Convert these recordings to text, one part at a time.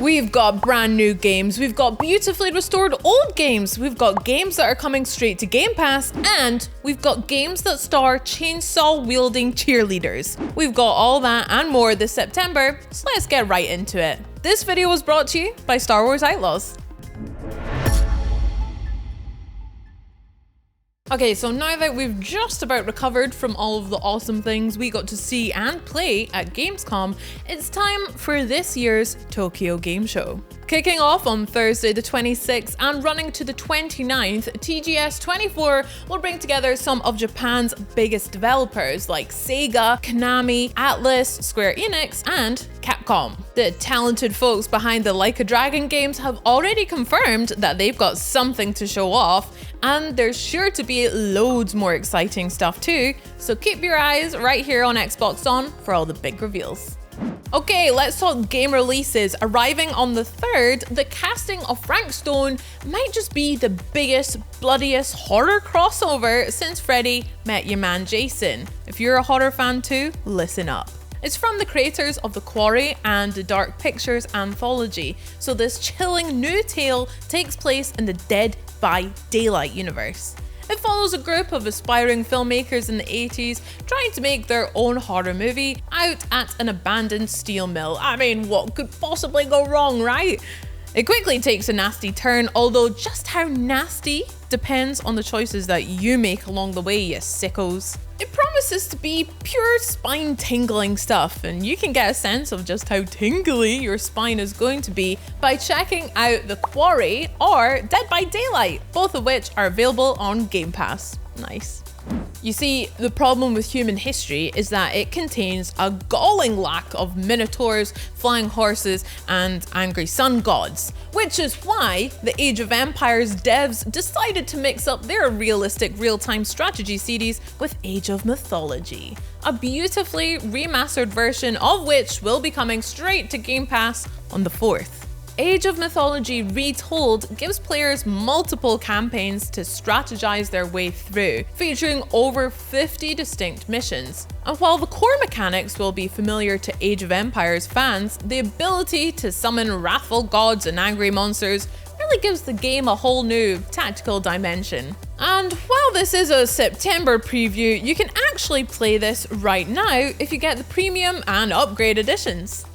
We've got brand new games, we've got beautifully restored old games, we've got games that are coming straight to Game Pass, and we've got games that star chainsaw-wielding cheerleaders. We've got all that and more this September, so let's get right into it. This video was brought to you by Star Wars Outlaws. Okay, so now that we've just about recovered from all of the awesome things we got to see and play at Gamescom, it's time for this year's Tokyo Game Show. Kicking off on Thursday the 26th and running to the 29th, TGS 24 will bring together some of Japan's biggest developers like Sega, Konami, Atlus, Square Enix, and Capcom. The talented folks behind the Like a Dragon games have already confirmed that they've got something to show off, and there's sure to be loads more exciting stuff too, so keep your eyes right here on Xbox On for all the big reveals. Okay, let's talk game releases. Arriving on the 3rd, the casting of Frank Stone might just be the biggest, bloodiest horror crossover since Freddy met your man Jason. If you're a horror fan too, listen up. It's from the creators of the Quarry and the Dark Pictures anthology, so this chilling new tale takes place in the Dead by Daylight universe. It follows a group of aspiring filmmakers in the 80s trying to make their own horror movie out at an abandoned steel mill. I mean, what could possibly go wrong, right? It quickly takes a nasty turn, although just how nasty depends on the choices that you make along the way, you sickos. It promises to be pure spine-tingling stuff, and you can get a sense of just how tingly your spine is going to be by checking out The Quarry or Dead by Daylight, both of which are available on Game Pass. Nice. You see, the problem with human history is that it contains a galling lack of minotaurs, flying horses, and angry sun gods, which is why the Age of Empires devs decided to mix up their realistic real-time strategy series with Age of Mythology, a beautifully remastered version of which will be coming straight to Game Pass on the 4th. Age of Mythology Retold gives players multiple campaigns to strategize their way through, featuring over 50 distinct missions. And while the core mechanics will be familiar to Age of Empires fans, the ability to summon wrathful gods and angry monsters really gives the game a whole new tactical dimension. And while this is a September preview, you can actually play this right now if you get the premium and upgrade editions.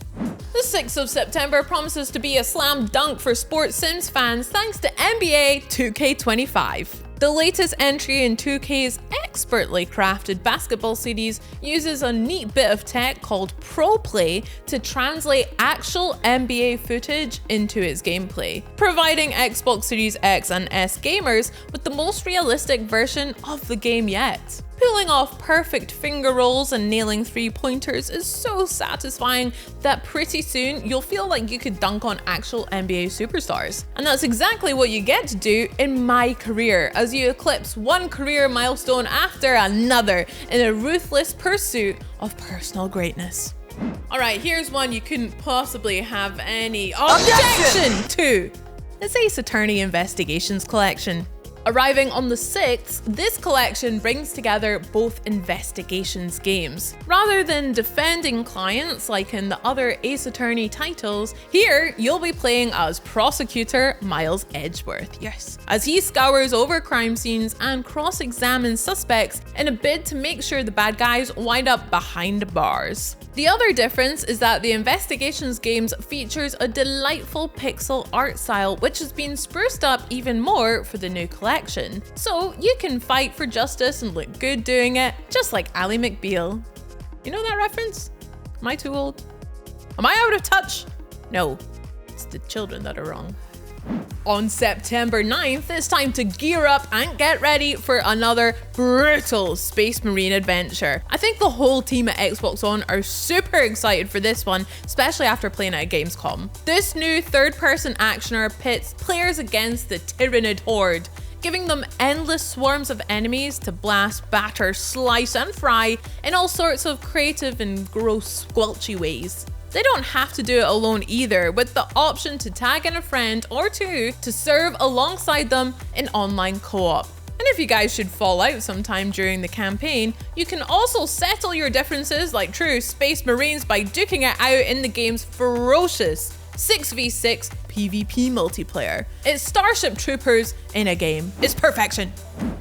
The 6th of September promises to be a slam dunk for sports sims fans thanks to NBA 2K25. The latest entry in 2K's expertly crafted basketball series uses a neat bit of tech called Pro Play to translate actual NBA footage into its gameplay, providing Xbox Series X and S gamers with the most realistic version of the game yet. Pulling off perfect finger rolls and nailing three-pointers is so satisfying that pretty soon you'll feel like you could dunk on actual NBA superstars. And that's exactly what you get to do in My Career, as you eclipse one career milestone after another in a ruthless pursuit of personal greatness. Alright, here's one you couldn't possibly have any objection to. It's Ace Attorney Investigations Collection. Arriving on the 6th, this collection brings together both investigations games. Rather than defending clients like in the other Ace Attorney titles, here you'll be playing as prosecutor Miles Edgeworth, yes, as he scours over crime scenes and cross-examines suspects in a bid to make sure the bad guys wind up behind bars. The other difference is that the investigations games features a delightful pixel art style which has been spruced up even more for the new collection. So you can fight for justice and look good doing it, just like Ally McBeal. You know that reference? Am I too old? Am I out of touch? No, it's the children that are wrong. On September 9th, it's time to gear up and get ready for another brutal Space Marine adventure. I think the whole team at Xbox One are super excited for this one, especially after playing it at Gamescom. This new third-person actioner pits players against the Tyranid Horde, giving them endless swarms of enemies to blast, batter, slice, and fry in all sorts of creative and gross, squelchy ways. They don't have to do it alone either, with the option to tag in a friend or two to serve alongside them in online co-op. And if you guys should fall out sometime during the campaign, you can also settle your differences like true Space Marines by duking it out in the game's ferocious 6v6 PvP multiplayer. It's Starship Troopers in a game. It's perfection.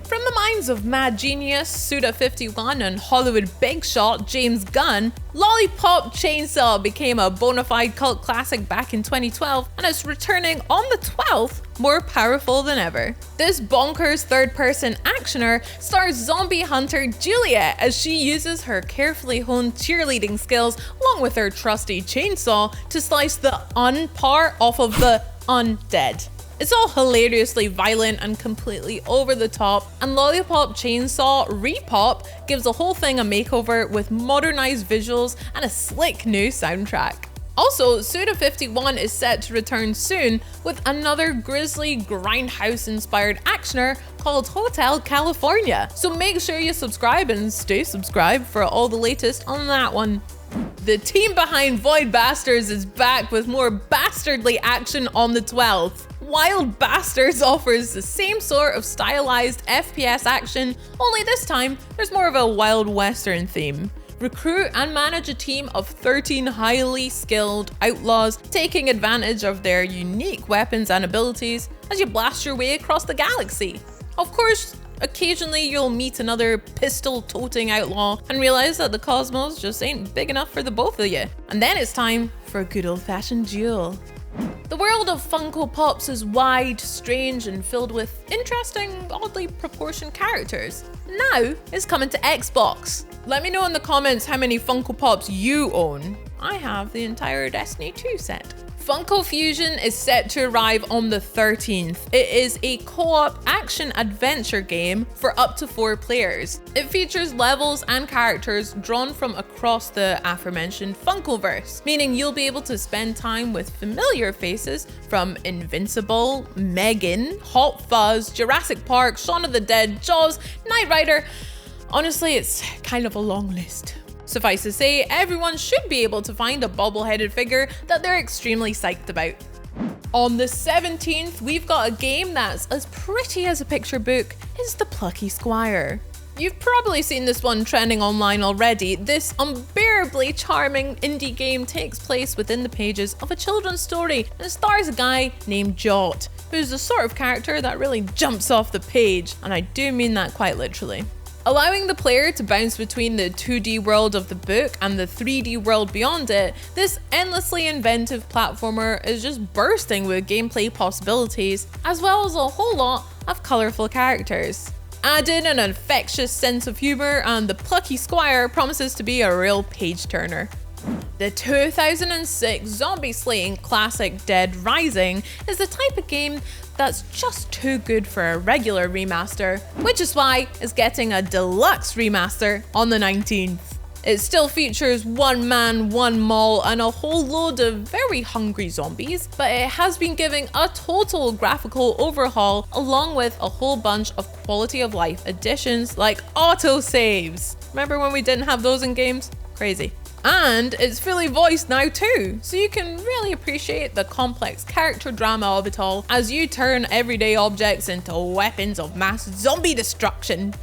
From the minds of mad genius Suda51 and Hollywood big shot James Gunn, Lollipop Chainsaw became a bona fide cult classic back in 2012, and it's returning on the 12th more powerful than ever. This bonkers third-person actioner stars zombie hunter Juliet as she uses her carefully honed cheerleading skills along with her trusty chainsaw to slice the un-part off of the undead. It's all hilariously violent and completely over the top, and Lollipop Chainsaw Repop gives the whole thing a makeover with modernized visuals and a slick new soundtrack. Also, Suda51 is set to return soon with another grisly grindhouse-inspired actioner called Hotel California. So make sure you subscribe and stay subscribed for all the latest on that one. The team behind Void Bastards is back with more bastardly action on the 12th. Wild Bastards offers the same sort of stylized FPS action, only this time there's more of a Wild Western theme. Recruit and manage a team of 13 highly skilled outlaws, taking advantage of their unique weapons and abilities as you blast your way across the galaxy. Of course, occasionally you'll meet another pistol-toting outlaw and realize that the cosmos just ain't big enough for the both of you. And then it's time for a good old-fashioned duel. The world of Funko Pops is wide, strange, and filled with interesting, oddly proportioned characters. Now it's coming to Xbox. Let me know in the comments how many Funko Pops you own. I have the entire Destiny 2 set. Funko Fusion is set to arrive on the 13th. It is a co-op action-adventure game for up to 4 players. It features levels and characters drawn from across the aforementioned Funkoverse, meaning you'll be able to spend time with familiar faces from Invincible, Megan, Hot Fuzz, Jurassic Park, Shaun of the Dead, Jaws, Knight Rider. Honestly, it's kind of a long list. Suffice to say, everyone should be able to find a bobble-headed figure that they're extremely psyched about. On the 17th, we've got a game that's as pretty as a picture book. It's the Plucky Squire. You've probably seen this one trending online already. This unbearably charming indie game takes place within the pages of a children's story and stars a guy named Jot, who's the sort of character that really jumps off the page, and I do mean that quite literally. Allowing the player to bounce between the 2D world of the book and the 3D world beyond it, this endlessly inventive platformer is just bursting with gameplay possibilities, as well as a whole lot of colourful characters. Add in an infectious sense of humour and the Plucky Squire promises to be a real page-turner. The 2006 zombie-slaying classic Dead Rising is the type of game that's just too good for a regular remaster, which is why it's getting a deluxe remaster on the 19th. It still features one man, one mall, and a whole load of very hungry zombies, but it has been given a total graphical overhaul along with a whole bunch of quality of life additions like autosaves. Remember when we didn't have those in games? Crazy. And it's fully voiced now too, so you can really appreciate the complex character drama of it all as you turn everyday objects into weapons of mass zombie destruction.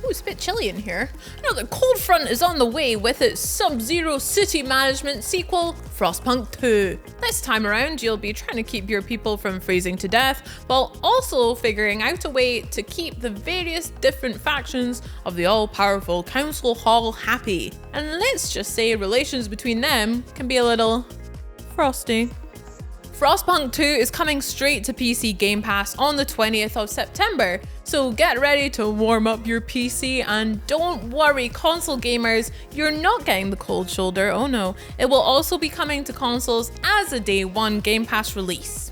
Ooh, it's a bit chilly in here. I know the cold front is on the way with its Sub-Zero city management sequel, Frostpunk 2. This time around, you'll be trying to keep your people from freezing to death, while also figuring out a way to keep the various different factions of the all-powerful Council Hall happy. And let's just say relations between them can be a little frosty. Frostpunk 2 is coming straight to PC Game Pass on the 20th of September, so get ready to warm up your PC and don't worry console gamers, you're not getting the cold shoulder, oh no. It will also be coming to consoles as a day one Game Pass release.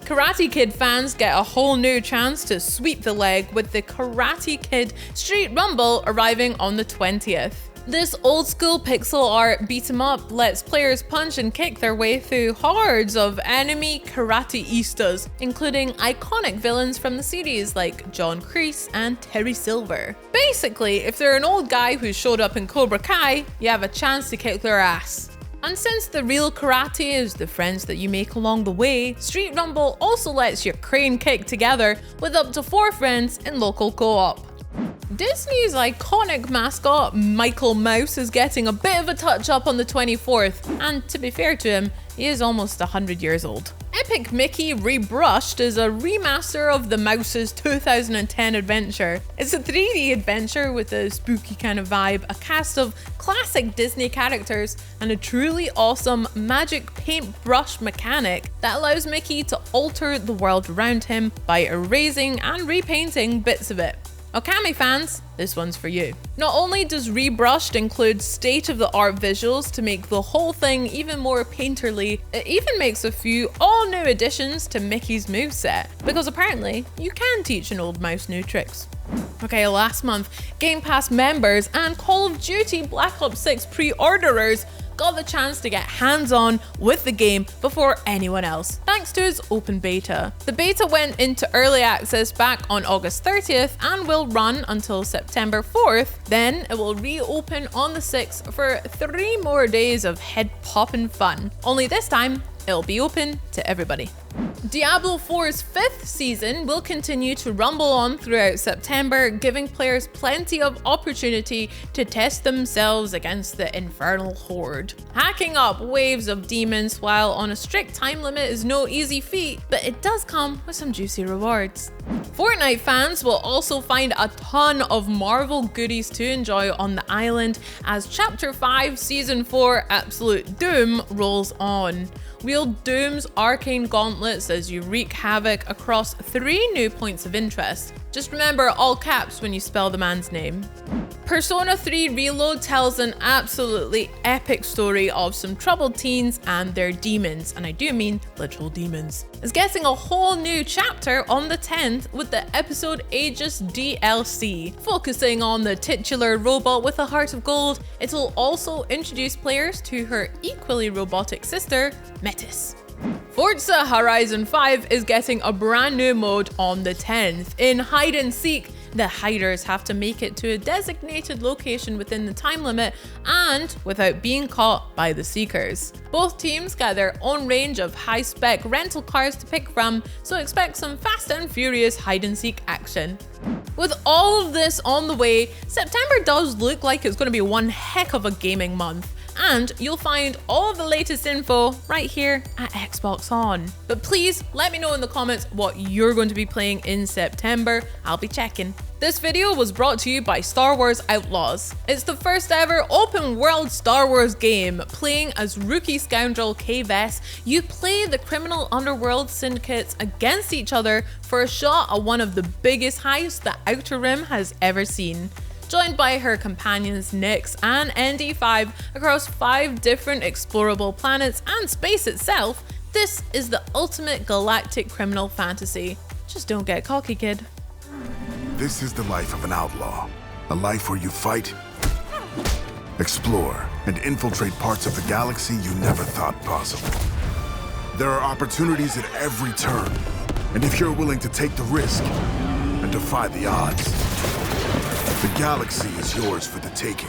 Karate Kid fans get a whole new chance to sweep the leg with the Karate Kid Street Rumble arriving on the 20th. This old school pixel art beat 'em up lets players punch and kick their way through hordes of enemy karate-istas, including iconic villains from the series like John Kreese and Terry Silver. Basically, if they're an old guy who showed up in Cobra Kai, you have a chance to kick their ass. And since the real karate is the friends that you make along the way, Street Rumble also lets you crane kick together with up to 4 friends in local co-op. Disney's iconic mascot, Michael Mouse, is getting a bit of a touch up on the 24th, and to be fair to him, he is almost 100 years old. Epic Mickey Rebrushed is a remaster of the Mouse's 2010 adventure. It's a 3D adventure with a spooky kind of vibe, a cast of classic Disney characters, and a truly awesome magic paintbrush mechanic that allows Mickey to alter the world around him by erasing and repainting bits of it. Okami fans, this one's for you. Not only does Rebrushed include state-of-the-art visuals to make the whole thing even more painterly, it even makes a few all-new additions to Mickey's moveset, because apparently you can teach an old mouse new tricks. Okay, last month, Game Pass members and Call of Duty Black Ops 6 pre-orderers got the chance to get hands-on with the game before anyone else, thanks to its open beta. The beta went into early access back on August 30th and will run until September 4th. Then it will reopen on the 6th for 3 more days of head-popping fun. Only this time, it'll be open to everybody. Diablo IV's 5th season will continue to rumble on throughout September, giving players plenty of opportunity to test themselves against the infernal horde. Hacking up waves of demons while on a strict time limit is no easy feat, but it does come with some juicy rewards. Fortnite fans will also find a ton of Marvel goodies to enjoy on the island as Chapter 5 Season 4 Absolute Doom rolls on. Wield Doom's arcane gauntlets as you wreak havoc across 3 new points of interest. Just remember all caps when you spell the man's name. Persona 3 Reload tells an absolutely epic story of some troubled teens and their demons, and I do mean literal demons. It's getting a whole new chapter on the 10th with the Episode Aegis DLC. Focusing on the titular robot with a heart of gold, it'll also introduce players to her equally robotic sister, Metis. Forza Horizon 5 is getting a brand new mode on the 10th. In Hide and Seek, the hiders have to make it to a designated location within the time limit and without being caught by the seekers. Both teams get their own range of high-spec rental cars to pick from, so expect some fast and furious hide and seek action. With all of this on the way, September does look like it's going to be one heck of a gaming month. And you'll find all the latest info right here at Xbox On. But please let me know in the comments what you're going to be playing in September. I'll be checking. This video was brought to you by Star Wars Outlaws. It's the first ever open world Star Wars game. Playing as rookie scoundrel K-Vess, you play the criminal underworld syndicates against each other for a shot at one of the biggest heists the Outer Rim has ever seen. Joined by her companions Nyx and ND5 across 5 different explorable planets and space itself, this is the ultimate galactic criminal fantasy. Just don't get cocky, kid. This is the life of an outlaw. A life where you fight, explore, and infiltrate parts of the galaxy you never thought possible. There are opportunities at every turn, and if you're willing to take the risk and defy the odds, the galaxy is yours for the taking.